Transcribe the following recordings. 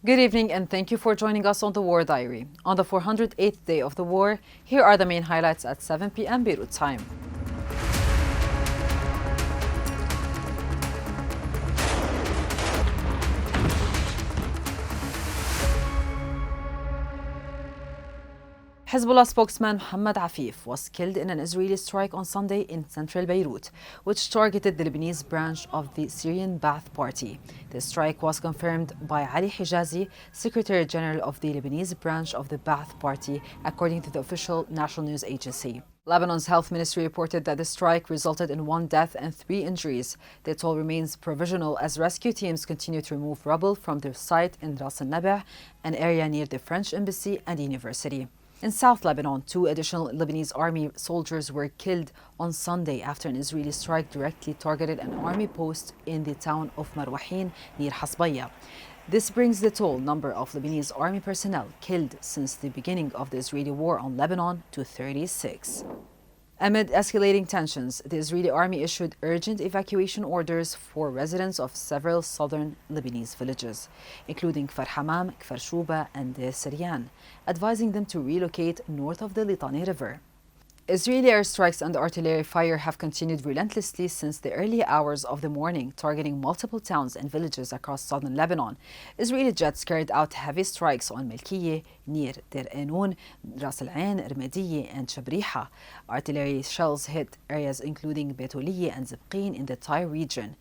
Good evening and thank you for joining us on the War Diary. On the 408th day of the war, here are the main highlights at 7 p.m. Beirut time. Hezbollah spokesman Mohammed Afif was killed in an Israeli strike on Sunday in central Beirut, which targeted the Lebanese branch of the Syrian Ba'ath Party. The strike was confirmed by Ali Hijazi, Secretary General of the Lebanese branch of the Ba'ath Party, according to the official national news agency. Lebanon's health ministry reported that the strike resulted in 1 death and 3 injuries. The toll remains provisional as rescue teams continue to remove rubble from their site in Ras al-Nabah, an area near the French embassy and university. In South Lebanon, 2 additional Lebanese army soldiers were killed on Sunday after an Israeli strike directly targeted an army post in the town of Marwahin near Hasbaya. This brings the total number of Lebanese army personnel killed since the beginning of the Israeli war on Lebanon to 36. Amid escalating tensions, the Israeli army issued urgent evacuation orders for residents of several southern Lebanese villages, including Kfar Hamam, Kfar Shuba, and Deir Siryan, advising them to relocate north of the Litani River. Israeli airstrikes and artillery fire have continued relentlessly since the early hours of the morning, targeting multiple towns and villages across southern Lebanon. Israeli jets carried out heavy strikes on Melkiye, near Deir Enoun, Ras Al Ain, Ermediye, and Shabriha. Artillery shells hit areas including Betoliye and Zibqin in the Tyre region.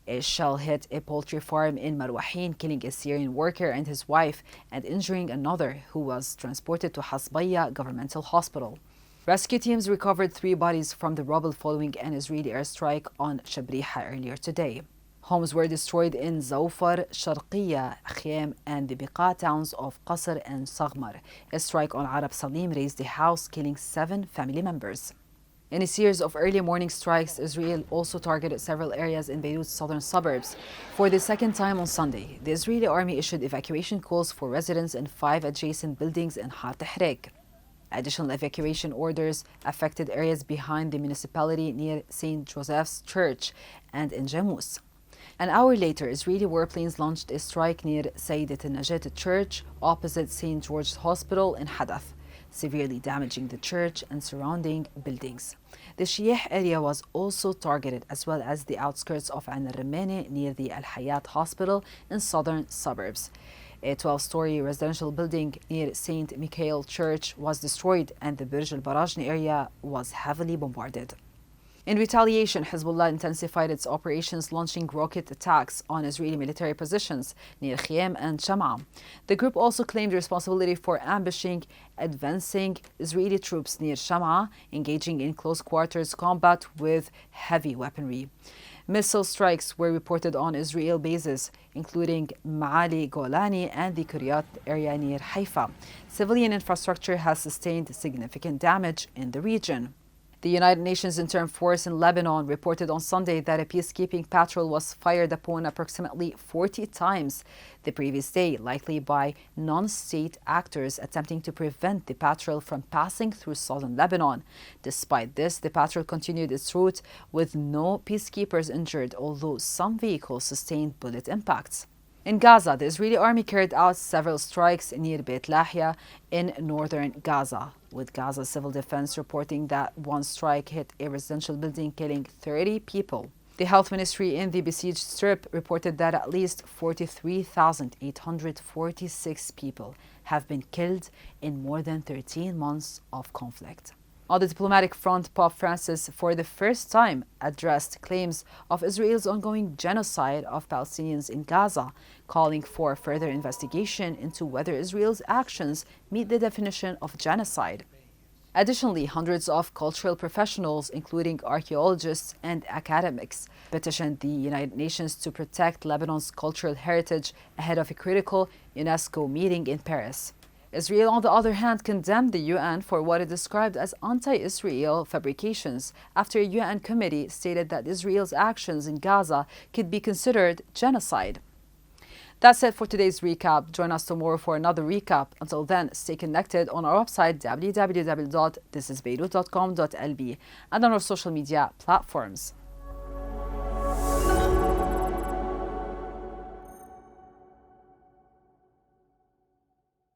A shell hit a poultry farm in Marwahin, killing a Syrian worker and his wife and injuring another, who was transported to Hasbaya Governmental Hospital. Rescue teams recovered 3 bodies from the rubble following an Israeli airstrike on Shabriha earlier today. Homes were destroyed in Zawfar, Sharqiya, Khiem, and the Biqa towns of Qasr and Saghmar. A strike on Arab Salim razed a house, killing 7 family members. In a series of early morning strikes, Israel also targeted several areas in Beirut's southern suburbs. For the second time on Sunday, the Israeli army issued evacuation calls for residents in 5 adjacent buildings in Har Tahrik. Additional evacuation orders affected areas behind the municipality near St. Joseph's Church and in Jamus. An hour later, Israeli warplanes launched a strike near Sayyidat al-Najat Church opposite St. George's Hospital in Hadath, severely damaging the church and surrounding buildings. The Shiah area was also targeted, as well as the outskirts of Ain al-Ramani near the Al-Hayat Hospital in southern suburbs. A 12-story residential building near St. Michael Church was destroyed and the Burj al-Barajni area was heavily bombarded. In retaliation, Hezbollah intensified its operations, launching rocket attacks on Israeli military positions near Khiem and Sham'a. The group also claimed responsibility for ambushing advancing Israeli troops near Sham'a, engaging in close quarters combat with heavy weaponry. Missile strikes were reported on Israel bases, including Ma'ali Golani and the Kiryat area near Haifa. Civilian infrastructure has sustained significant damage in the region. The United Nations Interim Force in Lebanon reported on Sunday that a peacekeeping patrol was fired upon approximately 40 times the previous day, likely by non-state actors attempting to prevent the patrol from passing through southern Lebanon. Despite this, the patrol continued its route with no peacekeepers injured, although some vehicles sustained bullet impacts. In Gaza, the Israeli army carried out several strikes near Beit Lahia in northern Gaza, with Gaza Civil Defense reporting that 1 strike hit a residential building, killing 30 people. The health ministry in the besieged strip reported that at least 43,846 people have been killed in more than 13 months of conflict. On the diplomatic front, Pope Francis, for the first time, addressed claims of Israel's ongoing genocide of Palestinians in Gaza, calling for further investigation into whether Israel's actions meet the definition of genocide. Additionally, hundreds of cultural professionals, including archaeologists and academics, petitioned the United Nations to protect Lebanon's cultural heritage ahead of a critical UNESCO meeting in Paris. Israel, on the other hand, condemned the UN for what it described as anti-Israel fabrications after a UN committee stated that Israel's actions in Gaza could be considered genocide. That's it for today's recap. Join us tomorrow for another recap. Until then, stay connected on our website www.thisisbeirut.com.lb and on our social media platforms.